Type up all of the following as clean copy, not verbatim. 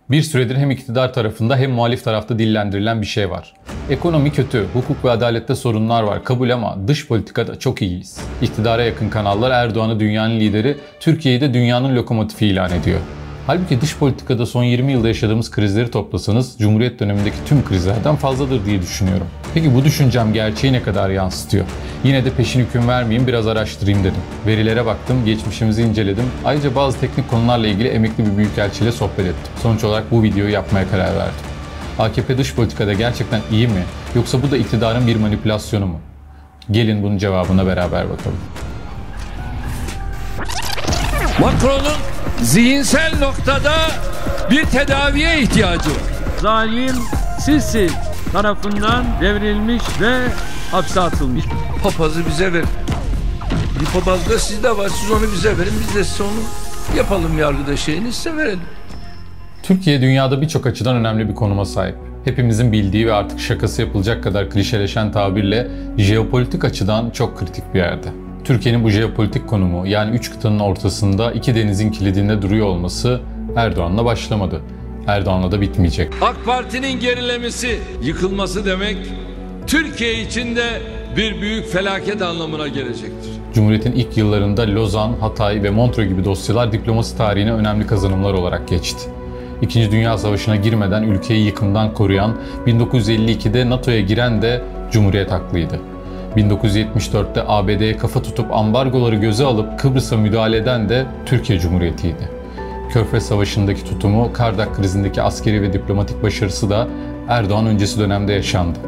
Bir süredir hem iktidar tarafında hem muhalif tarafta dillendirilen bir şey var. Ekonomi kötü, hukuk ve adalette sorunlar var kabul ama dış politikada çok iyiyiz. İktidara yakın kanallar Erdoğan'ı dünyanın lideri, Türkiye'yi de dünyanın lokomotifi ilan ediyor. Halbuki dış politikada son 20 yılda yaşadığımız krizleri toplasanız Cumhuriyet dönemindeki tüm krizlerden fazladır diye düşünüyorum. Peki bu düşüncem gerçeği ne kadar yansıtıyor? Yine de peşin hüküm vermeyeyim, biraz araştırayım dedim. Verilere baktım, geçmişimizi inceledim. Ayrıca bazı teknik konularla ilgili emekli bir büyükelçiyle sohbet ettim. Sonuç olarak bu videoyu yapmaya karar verdim. AKP dış politikada gerçekten iyi mi? Yoksa bu da iktidarın bir manipülasyonu mu? Gelin bunun cevabına beraber bakalım. Macron'un zihinsel noktada bir tedaviye ihtiyacı var. Zalim Sisi tarafından devrilmiş ve hapse atılmış. Papazı bize verin. Bir papaz da sizde var. Siz onu bize verin. Biz de size onu yapalım, yargıda şeyini size verelim. Türkiye dünyada birçok açıdan önemli bir konuma sahip. Hepimizin bildiği ve artık şakası yapılacak kadar klişeleşen tabirle jeopolitik açıdan çok kritik bir yerde. Türkiye'nin bu jeopolitik konumu, yani 3 kıtanın ortasında 2 denizin kilidinde duruyor olması Erdoğan'la başlamadı. Erdoğan'la da bitmeyecek. AK Parti'nin gerilemesi, yıkılması demek Türkiye için de bir büyük felaket anlamına gelecektir. Cumhuriyet'in ilk yıllarında Lozan, Hatay ve Montreux gibi dosyalar diplomasi tarihine önemli kazanımlar olarak geçti. İkinci Dünya Savaşı'na girmeden ülkeyi yıkımdan koruyan, 1952'de NATO'ya giren de Cumhuriyet haklıydı. 1974'te ABD'ye kafa tutup ambargoları göze alıp Kıbrıs'a müdahale eden de Türkiye Cumhuriyeti'ydi. Körfez Savaşı'ndaki tutumu, Kardak krizindeki askeri ve diplomatik başarısı da Erdoğan öncesi dönemde yaşandı.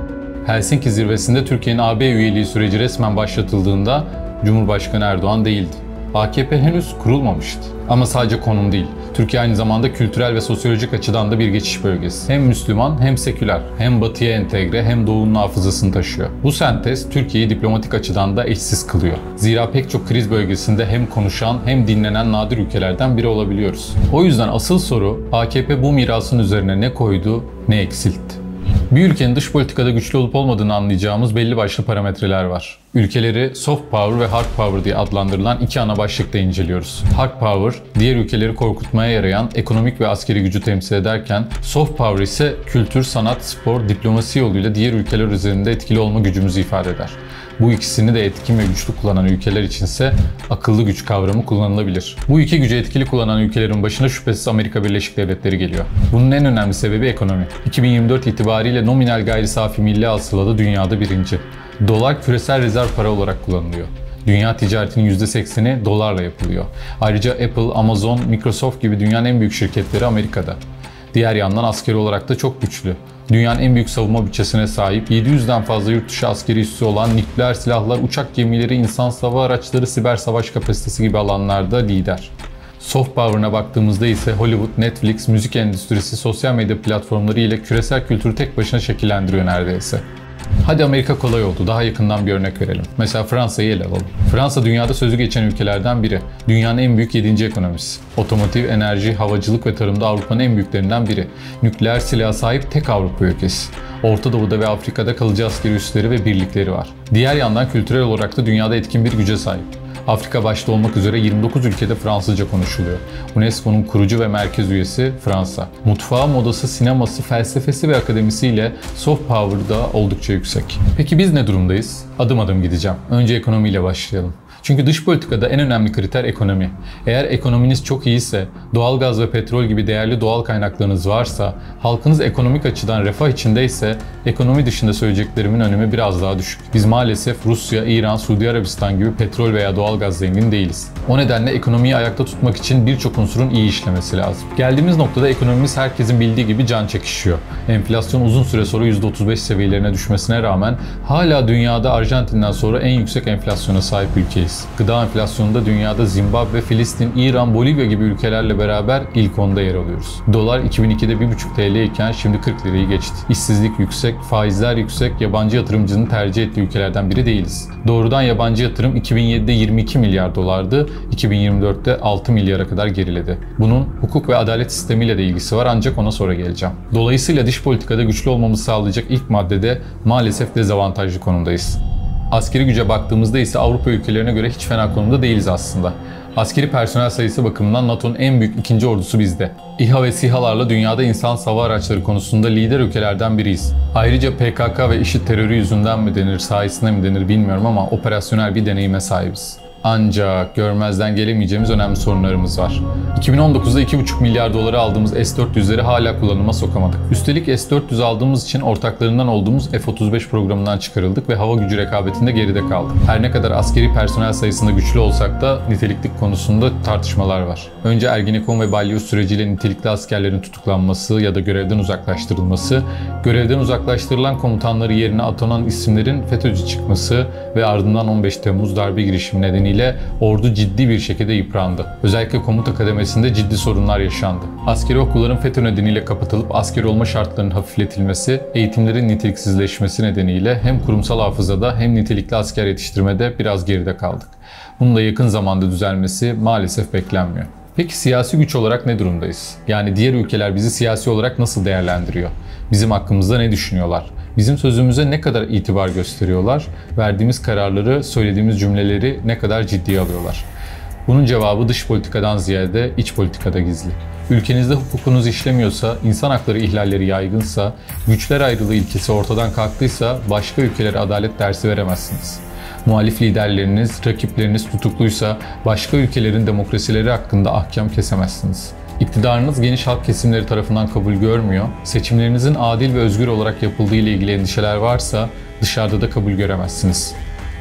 Helsinki zirvesinde Türkiye'nin AB üyeliği süreci resmen başlatıldığında Cumhurbaşkanı Erdoğan değildi. AKP henüz kurulmamıştı. Ama sadece konum değil. Türkiye aynı zamanda kültürel ve sosyolojik açıdan da bir geçiş bölgesi. Hem Müslüman hem seküler, hem batıya entegre hem doğunun hafızasını taşıyor. Bu sentez Türkiye'yi diplomatik açıdan da eşsiz kılıyor. Zira pek çok kriz bölgesinde hem konuşan hem dinlenen nadir ülkelerden biri olabiliyoruz. O yüzden asıl soru AKP bu mirasın üzerine ne koydu, ne eksiltti? Bir ülkenin dış politikada güçlü olup olmadığını anlayacağımız belli başlı parametreler var. Ülkeleri soft power ve hard power diye adlandırılan iki ana başlıkta inceliyoruz. Hard power, diğer ülkeleri korkutmaya yarayan ekonomik ve askeri gücü temsil ederken, soft power ise kültür, sanat, spor, diplomasi yoluyla diğer ülkeler üzerinde etkili olma gücümüzü ifade eder. Bu ikisini de etkin ve güçlü kullanan ülkeler içinse akıllı güç kavramı kullanılabilir. Bu iki gücü etkili kullanan ülkelerin başına şüphesiz Amerika Birleşik Devletleri geliyor. Bunun en önemli sebebi ekonomi. 2024 itibariyle nominal gayri safi milli hasılada dünyada birinci. Dolar küresel rezerv para olarak kullanılıyor. Dünya ticaretinin %80'i dolarla yapılıyor. Ayrıca Apple, Amazon, Microsoft gibi dünyanın en büyük şirketleri Amerika'da. Diğer yandan askeri olarak da çok güçlü. Dünyanın en büyük savunma bütçesine sahip, 700'den fazla yurt dışı askeri üssü olan nükleer silahlar, uçak gemileri, insan hava araçları, siber savaş kapasitesi gibi alanlarda lider. Soft power'ına baktığımızda ise Hollywood, Netflix, müzik endüstrisi, sosyal medya platformları ile küresel kültürü tek başına şekillendiriyor neredeyse. Hadi Amerika kolay oldu. Daha yakından bir örnek verelim. Mesela Fransa'yı ele alalım. Fransa dünyada sözü geçen ülkelerden biri. Dünyanın en büyük 7. ekonomisi. Otomotiv, enerji, havacılık ve tarımda Avrupa'nın en büyüklerinden biri. Nükleer silaha sahip tek Avrupa ülkesi. Orta Doğu'da ve Afrika'da kalıcı askeri üsleri ve birlikleri var. Diğer yandan kültürel olarak da dünyada etkin bir güce sahip. Afrika başta olmak üzere 29 ülkede Fransızca konuşuluyor. UNESCO'nun kurucu ve merkez üyesi Fransa. Mutfağı, modası, sineması, felsefesi ve akademisiyle soft power da oldukça yüksek. Peki biz ne durumdayız? Adım adım gideceğim. Önce ekonomiyle başlayalım. Çünkü dış politikada en önemli kriter ekonomi. Eğer ekonominiz çok iyiyse, doğalgaz ve petrol gibi değerli doğal kaynaklarınız varsa, halkınız ekonomik açıdan refah içindeyse, ekonomi dışında söyleyeceklerimin önemi biraz daha düşük. Biz maalesef Rusya, İran, Suudi Arabistan gibi petrol veya doğalgaz zengin değiliz. O nedenle ekonomiyi ayakta tutmak için birçok unsurun iyi işlemesi lazım. Geldiğimiz noktada ekonomimiz herkesin bildiği gibi can çekişiyor. Enflasyon uzun süre sonra %35 seviyelerine düşmesine rağmen hala dünyada Arjantin'den sonra en yüksek enflasyona sahip ülkeyiz. Gıda enflasyonunda dünyada Zimbabwe, Filistin, İran, Bolivya gibi ülkelerle beraber ilk 10'da yer alıyoruz. Dolar 2002'de 1,5 TL iken şimdi 40 lirayı geçti. İşsizlik yüksek, faizler yüksek, yabancı yatırımcının tercih ettiği ülkelerden biri değiliz. Doğrudan yabancı yatırım 2007'de 22 milyar dolardı, 2024'te 6 milyara kadar geriledi. Bunun hukuk ve adalet sistemiyle de ilgisi var ancak ona sonra geleceğim. Dolayısıyla dış politikada güçlü olmamızı sağlayacak ilk maddede maalesef dezavantajlı konumdayız. Askeri güce baktığımızda ise Avrupa ülkelerine göre hiç fena konumda değiliz aslında. Askeri personel sayısı bakımından NATO'nun en büyük ikinci ordusu bizde. İHA ve SİHA'larla dünyada insan hava araçları konusunda lider ülkelerden biriyiz. Ayrıca PKK ve IŞİD terörü yüzünden mi denir, sayesinde mi denir bilmiyorum ama operasyonel bir deneyime sahibiz. Ancak görmezden gelemeyeceğimiz önemli sorunlarımız var. 2019'da 2,5 milyar dolara aldığımız S-400'leri hala kullanıma sokamadık. Üstelik S-400 aldığımız için ortaklarından olduğumuz F-35 programından çıkarıldık ve hava gücü rekabetinde geride kaldık. Her ne kadar askeri personel sayısında güçlü olsak da niteliklik konusunda tartışmalar var. Önce Ergenekon ve Balyoz süreciyle nitelikli askerlerin tutuklanması ya da görevden uzaklaştırılması, görevden uzaklaştırılan komutanları yerine atanan isimlerin FETÖ'cü çıkması ve ardından 15 Temmuz darbe girişimi nedeniyle ordu ciddi bir şekilde yıprandı. Özellikle komuta kademesinde ciddi sorunlar yaşandı. Askeri okulların FETÖ nedeniyle kapatılıp asker olma şartlarının hafifletilmesi, eğitimlerin niteliksizleşmesi nedeniyle hem kurumsal hafızada hem nitelikli asker yetiştirmede biraz geride kaldık. Bunun da yakın zamanda düzelmesi maalesef beklenmiyor. Peki siyasi güç olarak ne durumdayız? Yani diğer ülkeler bizi siyasi olarak nasıl değerlendiriyor? Bizim hakkımızda ne düşünüyorlar? Bizim sözümüze ne kadar itibar gösteriyorlar? Verdiğimiz kararları, söylediğimiz cümleleri ne kadar ciddiye alıyorlar? Bunun cevabı dış politikadan ziyade iç politikada gizli. Ülkenizde hukukunuz işlemiyorsa, insan hakları ihlalleri yaygınsa, güçler ayrılığı ilkesi ortadan kalktıysa başka ülkelere adalet dersi veremezsiniz. Muhalif liderleriniz, rakipleriniz tutukluysa başka ülkelerin demokrasileri hakkında ahkam kesemezsiniz. İktidarınız geniş halk kesimleri tarafından kabul görmüyor, seçimlerinizin adil ve özgür olarak yapıldığı ile ilgili endişeler varsa dışarıda da kabul göremezsiniz.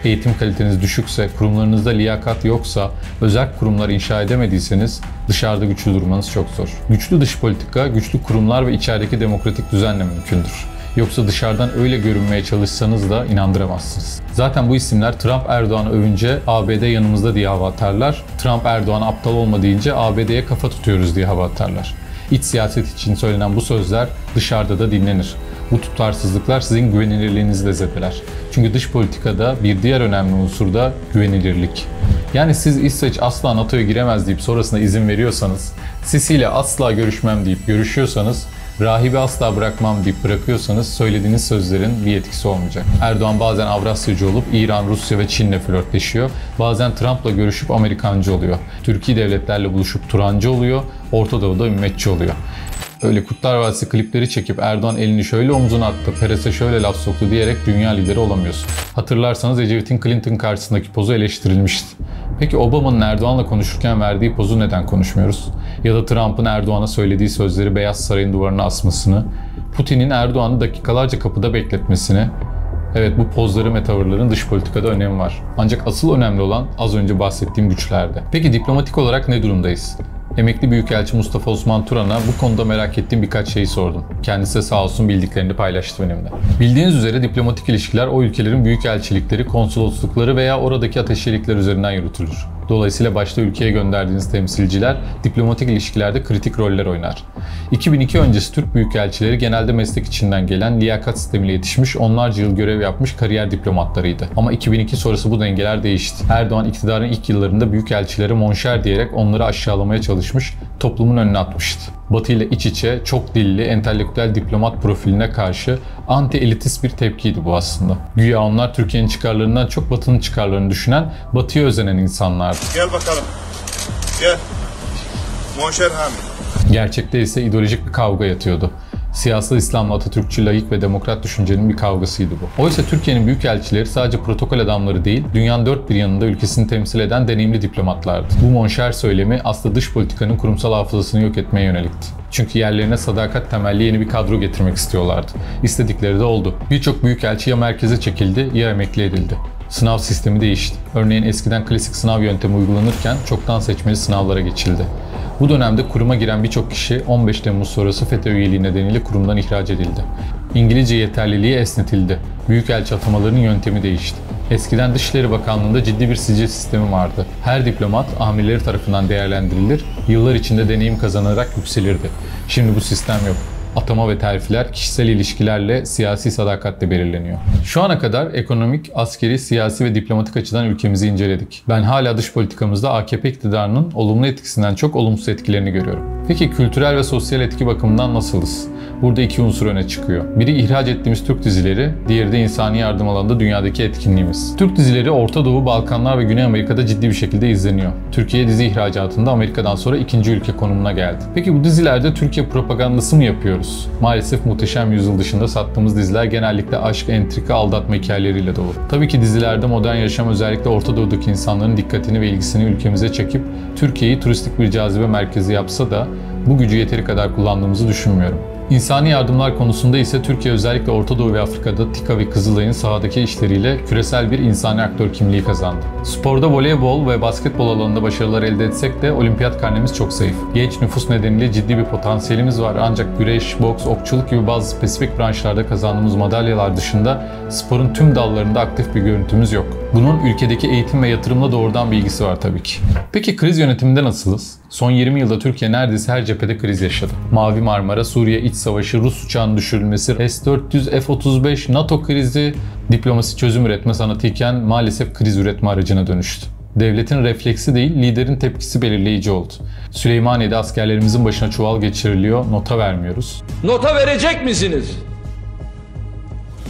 Eğitim kaliteniz düşükse, kurumlarınızda liyakat yoksa, özel kurumlar inşa edemediyseniz dışarıda güçlü durmanız çok zor. Güçlü dış politika, güçlü kurumlar ve içerideki demokratik düzenle mümkündür. Yoksa dışarıdan öyle görünmeye çalışsanız da inandıramazsınız. Zaten bu isimler Trump Erdoğan'ı övünce ABD yanımızda diye hava atarlar. Trump Erdoğan aptal olma deyince ABD'ye kafa tutuyoruz diye hava atarlar. İç siyaset için söylenen bu sözler dışarıda da dinlenir. Bu tutarsızlıklar sizin güvenilirliğinizi de zedeler. Çünkü dış politikada bir diğer önemli unsur da güvenilirlik. Yani siz İsveç asla NATO'ya giremez deyip sonrasında izin veriyorsanız, Sisi ile asla görüşmem deyip görüşüyorsanız, rahibi asla bırakmam deyip bırakıyorsanız söylediğiniz sözlerin bir etkisi olmayacak. Erdoğan bazen Avrasyacı olup İran, Rusya ve Çin'le flörtleşiyor. Bazen Trump'la görüşüp Amerikancı oluyor. Türkiye devletlerle buluşup Turancı oluyor. Orta Doğu'da ümmetçi oluyor. Öyle Kurtlar Vadisi klipleri çekip Erdoğan elini şöyle omzuna attı, Peres'e şöyle laf soktu diyerek dünya lideri olamıyorsun. Hatırlarsanız Ecevit'in Clinton karşısındaki pozu eleştirilmişti. Peki Obama'nın Erdoğan'la konuşurken verdiği pozu neden konuşmuyoruz? Ya da Trump'ın Erdoğan'a söylediği sözleri Beyaz Saray'ın duvarına asmasını, Putin'in Erdoğan'ı dakikalarca kapıda bekletmesini. Evet, bu pozların ve tavırların dış politikada önemi var. Ancak asıl önemli olan az önce bahsettiğim güçlerde. Peki diplomatik olarak ne durumdayız? Emekli Büyükelçi Mustafa Osman Turan'a bu konuda merak ettiğim birkaç şeyi sordum. Kendisi sağ olsun bildiklerini paylaştı benimle. Bildiğiniz üzere diplomatik ilişkiler o ülkelerin büyükelçilikleri, konsoloslukları veya oradaki ateşelikler üzerinden yürütülür. Dolayısıyla başta ülkeye gönderdiğiniz temsilciler diplomatik ilişkilerde kritik roller oynar. 2002 öncesi Türk büyükelçileri genelde meslek içinden gelen liyakat sistemiyle yetişmiş, onlarca yıl görev yapmış kariyer diplomatlarıydı. Ama 2002 sonrası bu dengeler değişti. Erdoğan iktidarın ilk yıllarında büyükelçilere monşer diyerek onları aşağılamaya çalışmış, toplumun önüne atmıştı. Batı ile iç içe, çok dilli, entelektüel diplomat profiline karşı anti-elitist bir tepkiydi bu aslında. Güya onlar Türkiye'nin çıkarlarından çok Batı'nın çıkarlarını düşünen, Batı'ya özenen insanlardı. Gel bakalım. Gel. Monşer Hamid. Gerçekte ise ideolojik bir kavga yatıyordu. Siyasal İslam'la Atatürkçü, laik ve demokrat düşüncenin bir kavgasıydı bu. Oysa Türkiye'nin büyükelçileri sadece protokol adamları değil, dünyanın dört bir yanında ülkesini temsil eden deneyimli diplomatlardı. Bu monşer söylemi aslında dış politikanın kurumsal hafızasını yok etmeye yönelikti. Çünkü yerlerine sadakat temelli yeni bir kadro getirmek istiyorlardı. İstedikleri de oldu. Birçok büyükelçi ya merkeze çekildi ya emekli edildi. Sınav sistemi değişti. Örneğin eskiden klasik sınav yöntemi uygulanırken çoktan seçmeli sınavlara geçildi. Bu dönemde kuruma giren birçok kişi 15 Temmuz sonrası FETÖ üyeliği nedeniyle kurumdan ihraç edildi. İngilizce yeterliliği esnetildi. Büyükelçi atamalarının yöntemi değişti. Eskiden Dışişleri Bakanlığı'nda ciddi bir sicil sistemi vardı. Her diplomat amirleri tarafından değerlendirilir, yıllar içinde deneyim kazanarak yükselirdi. Şimdi bu sistem yok. Atama ve terfiler kişisel ilişkilerle, siyasi sadakatle belirleniyor. Şu ana kadar ekonomik, askeri, siyasi ve diplomatik açıdan ülkemizi inceledik. Ben hala dış politikamızda AKP iktidarının olumlu etkisinden çok olumsuz etkilerini görüyorum. Peki kültürel ve sosyal etki bakımından nasılız? Burada iki unsur öne çıkıyor. Biri ihraç ettiğimiz Türk dizileri, diğeri de insani yardım alanında dünyadaki etkinliğimiz. Türk dizileri Orta Doğu, Balkanlar ve Güney Amerika'da ciddi bir şekilde izleniyor. Türkiye dizi ihracatında Amerika'dan sonra ikinci ülke konumuna geldi. Peki bu dizilerde Türkiye propagandası mı yapıyoruz? Maalesef Muhteşem Yüzyıl dışında sattığımız diziler genellikle aşk, entrika, aldatma hikayeleriyle dolu. Tabii ki dizilerde modern yaşam özellikle Orta Doğu'daki insanların dikkatini ve ilgisini ülkemize çekip Türkiye'yi turistik bir cazibe merkezi yapsa da bu gücü yeteri kadar kullandığımızı düşünmüyorum. İnsani yardımlar konusunda ise Türkiye özellikle Orta Doğu ve Afrika'da TİKA ve Kızılay'ın sahadaki işleriyle küresel bir insani aktör kimliği kazandı. Sporda voleybol ve basketbol alanında başarılar elde etsek de olimpiyat karnemiz çok zayıf. Genç nüfus nedeniyle ciddi bir potansiyelimiz var ancak güreş, boks, okçuluk gibi bazı spesifik branşlarda kazandığımız madalyalar dışında sporun tüm dallarında aktif bir görüntümüz yok. Bunun ülkedeki eğitim ve yatırımla doğrudan bir ilgisi var tabii ki. Peki kriz yönetiminde nasılız? Son 20 yılda Türkiye neredeyse her cephede kriz yaşadı. Mavi Marmara, Suriye İç Savaşı, Rus uçağının düşürülmesi, S-400, F-35, NATO krizi, diplomasi çözüm üretme sanatı iken maalesef kriz üretme aracına dönüştü. Devletin refleksi değil, liderin tepkisi belirleyici oldu. Süleymaniye'de askerlerimizin başına çuval geçiriliyor, nota vermiyoruz. Nota verecek misiniz?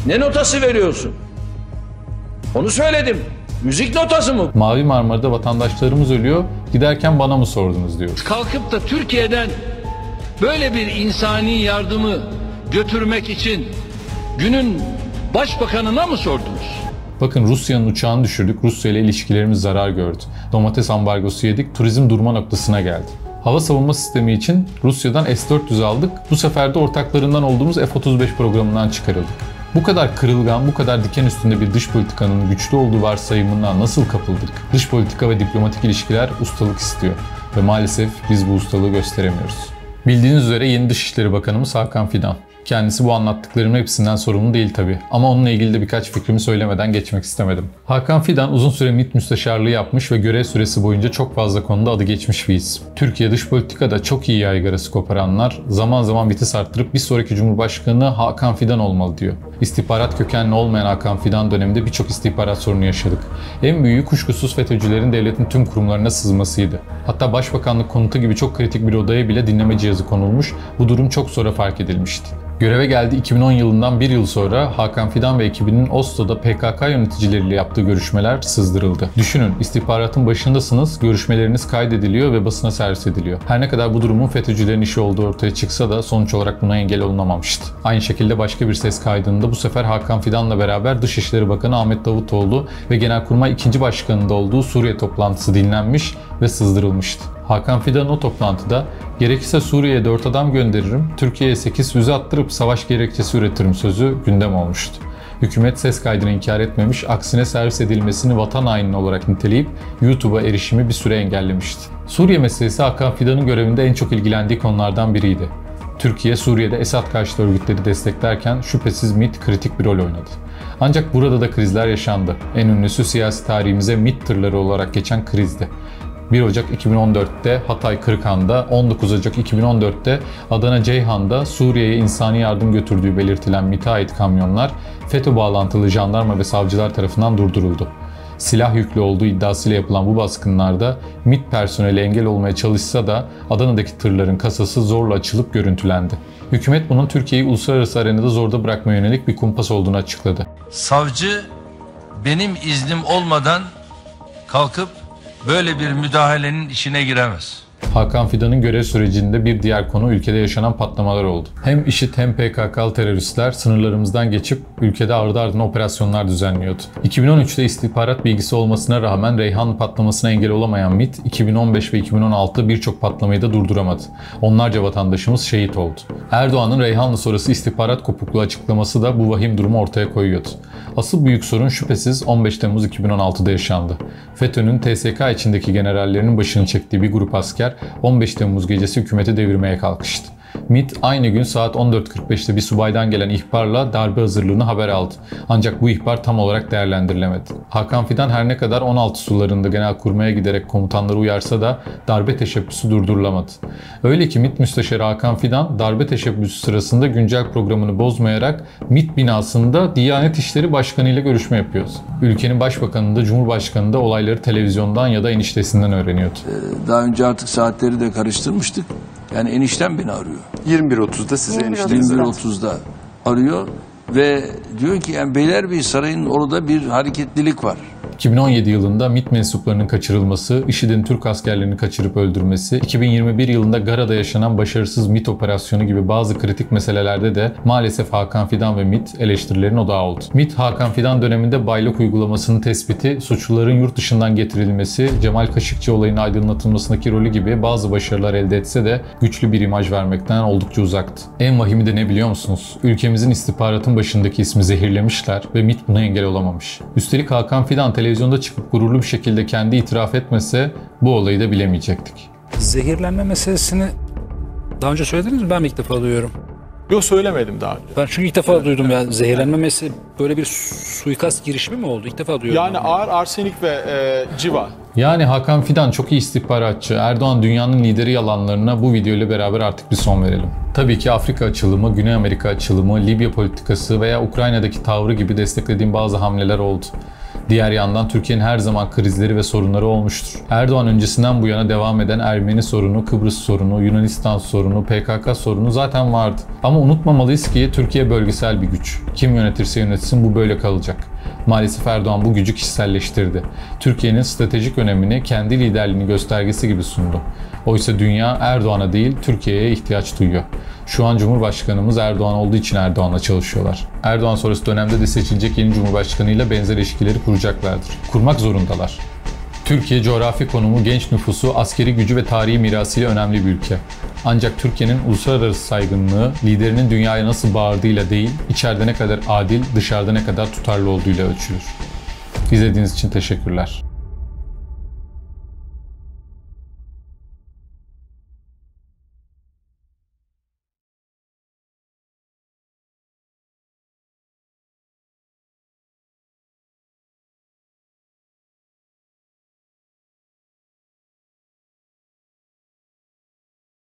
Ne notası veriyorsun? Onu söyledim. Müzik notası mı? Mavi Marmara'da vatandaşlarımız ölüyor, giderken bana mı sordunuz diyor. Kalkıp da Türkiye'den böyle bir insani yardımı götürmek için günün başbakanına mı sordunuz? Bakın Rusya'nın uçağını düşürdük, Rusya ile ilişkilerimiz zarar gördü. Domates ambargosu yedik, turizm durma noktasına geldi. Hava savunma sistemi için Rusya'dan S-400 aldık, bu sefer de ortaklarından olduğumuz F-35 programından çıkarıldık. Bu kadar kırılgan, bu kadar diken üstünde bir dış politikanın güçlü olduğu varsayımına nasıl kapıldık? Dış politika ve diplomatik ilişkiler ustalık istiyor ve maalesef biz bu ustalığı gösteremiyoruz. Bildiğiniz üzere yeni Dışişleri Bakanımız Hakan Fidan. Kendisi bu anlattıklarımın hepsinden sorumlu değil tabii. Ama onunla ilgili de birkaç fikrimi söylemeden geçmek istemedim. Hakan Fidan uzun süre MİT müsteşarlığı yapmış ve görev süresi boyunca çok fazla konuda adı geçmiş bir isim. Türkiye dış politikada çok iyi yaygarası koparanlar zaman zaman vites arttırıp bir sonraki Cumhurbaşkanı Hakan Fidan olmalı diyor. İstihbarat kökenli olmayan Hakan Fidan döneminde birçok istihbarat sorunu yaşadık. En büyüğü kuşkusuz FETÖ'cülerin devletin tüm kurumlarına sızmasıydı. Hatta Başbakanlık konutu gibi çok kritik bir odaya bile dinleme cihazı konulmuş, bu durum çok sonra fark edilmişti. Göreve geldi 2010 yılından bir yıl sonra Hakan Fidan ve ekibinin Oslo'da PKK yöneticileriyle yaptığı görüşmeler sızdırıldı. Düşünün, istihbaratın başındasınız, görüşmeleriniz kaydediliyor ve basına servis ediliyor. Her ne kadar bu durumun FETÖ'cülerin işi olduğu ortaya çıksa da sonuç olarak buna engel olunamamıştı. Aynı şekilde başka bir ses kaydında bu sefer Hakan Fidan'la beraber Dışişleri Bakanı Ahmet Davutoğlu ve Genelkurmay 2. Başkanı'nda olduğu Suriye toplantısı dinlenmiş ve sızdırılmıştı. Hakan Fidan o toplantıda gerekirse Suriye'ye 4 adam gönderirim, Türkiye'ye 8 füze attırıp savaş gerekçesi üretirim sözü gündem olmuştu. Hükümet ses kaydını inkar etmemiş, aksine servis edilmesini vatan haini olarak niteleyip YouTube'a erişimi bir süre engellemişti. Suriye meselesi Hakan Fidan'ın görevinde en çok ilgilendiği konulardan biriydi. Türkiye, Suriye'de Esad karşıtı örgütleri desteklerken şüphesiz MİT kritik bir rol oynadı. Ancak burada da krizler yaşandı. En ünlüsü siyasi tarihimize MİT tırları olarak geçen krizdi. 1 Ocak 2014'te Hatay Kırıkhan'da, 19 Ocak 2014'te Adana Ceyhan'da Suriye'ye insani yardım götürdüğü belirtilen MİT'e ait kamyonlar FETÖ bağlantılı jandarma ve savcılar tarafından durduruldu. Silah yüklü olduğu iddiasıyla yapılan bu baskınlarda MİT personeli engel olmaya çalışsa da Adana'daki tırların kasası zorla açılıp görüntülendi. Hükümet bunun Türkiye'yi uluslararası arenada zorda bırakmaya yönelik bir kumpas olduğunu açıkladı. Savcı benim iznim olmadan kalkıp böyle bir müdahalenin içine giremez. Hakan Fidan'ın görev sürecinde bir diğer konu ülkede yaşanan patlamalar oldu. Hem IŞİD hem PKK'lı teröristler sınırlarımızdan geçip ülkede ardı ardına operasyonlar düzenliyordu. 2013'te istihbarat bilgisi olmasına rağmen Reyhan patlamasına engel olamayan MİT, 2015 ve 2016'da birçok patlamayı da durduramadı. Onlarca vatandaşımız şehit oldu. Erdoğan'ın Reyhanlı sonrası istihbarat kopukluğu açıklaması da bu vahim durumu ortaya koyuyordu. Asıl büyük sorun şüphesiz 15 Temmuz 2016'da yaşandı. FETÖ'nün TSK içindeki generallerinin başını çektiği bir grup asker 15 Temmuz gecesi hükümeti devirmeye kalkıştı. MİT aynı gün saat 14.45'te bir subaydan gelen ihbarla darbe hazırlığını haber aldı. Ancak bu ihbar tam olarak değerlendirilemedi. Hakan Fidan her ne kadar 16 sularında Genelkurmay'a giderek komutanları uyarsa da darbe teşebbüsü durdurulamadı. Öyle ki MİT Müsteşarı Hakan Fidan darbe teşebbüsü sırasında güncel programını bozmayarak MİT binasında Diyanet İşleri Başkanı ile görüşme yapıyordu. Ülkenin başbakanı da Cumhurbaşkanı da olayları televizyondan ya da eniştesinden öğreniyordu. Daha önce artık saatleri de karıştırmıştık. Yani eniştem beni arıyor. 21.30'da size enişteniz aradı. 21.30'da arıyor ve diyor ki yani Beylerbeyi Sarayı'nın orada bir hareketlilik var. 2017 yılında MİT mensuplarının kaçırılması, IŞİD'in Türk askerlerini kaçırıp öldürmesi, 2021 yılında Gara'da yaşanan başarısız MİT operasyonu gibi bazı kritik meselelerde de maalesef Hakan Fidan ve MİT eleştirilerin odağı oldu. MİT, Hakan Fidan döneminde baylık uygulamasının tespiti, suçluların yurt dışından getirilmesi, Cemal Kaşıkçı olayının aydınlatılmasındaki rolü gibi bazı başarılar elde etse de güçlü bir imaj vermekten oldukça uzaktı. En vahimi de ne biliyor musunuz? Ülkemizin istihbaratın başındaki ismi zehirlemişler ve MİT buna engel olamamış. Üstelik Hakan Fidan televizyonda çıkıp gururlu bir şekilde kendi itiraf etmese bu olayı da bilemeyecektik. Zehirlenme meselesini daha önce söylediniz mi? Ben mi ilk defa duyuyorum? Yok, söylemedim daha önce. Ben çünkü ilk defa duydum ya. Zehirlenme meselesi, böyle bir suikast girişimi mi oldu? İlk defa duyuyorum. Yani ağır arsenik ve civa. Yani Hakan Fidan çok iyi istihbaratçı. Erdoğan dünyanın lideri yalanlarına bu video ile beraber artık bir son verelim. Tabii ki Afrika açılımı, Güney Amerika açılımı, Libya politikası veya Ukrayna'daki tavrı gibi desteklediğim bazı hamleler oldu. Diğer yandan Türkiye'nin her zaman krizleri ve sorunları olmuştur. Erdoğan öncesinden bu yana devam eden Ermeni sorunu, Kıbrıs sorunu, Yunanistan sorunu, PKK sorunu zaten vardı. Ama unutmamalıyız ki Türkiye bölgesel bir güç. Kim yönetirse yönetsin bu böyle kalacak. Maalesef Erdoğan bu gücü kişiselleştirdi. Türkiye'nin stratejik önemini kendi liderliğini göstergesi gibi sundu. Oysa dünya Erdoğan'a değil Türkiye'ye ihtiyaç duyuyor. Şu an Cumhurbaşkanımız Erdoğan olduğu için Erdoğan'la çalışıyorlar. Erdoğan sonrası dönemde de seçilecek yeni Cumhurbaşkanıyla benzer ilişkileri kuracaklardır. Kurmak zorundalar. Türkiye coğrafi konumu, genç nüfusu, askeri gücü ve tarihi mirasıyla önemli bir ülke. Ancak Türkiye'nin uluslararası saygınlığı, liderinin dünyaya nasıl bağırdığıyla değil, içeride ne kadar adil, dışarıda ne kadar tutarlı olduğuyla ölçülür. İzlediğiniz için teşekkürler.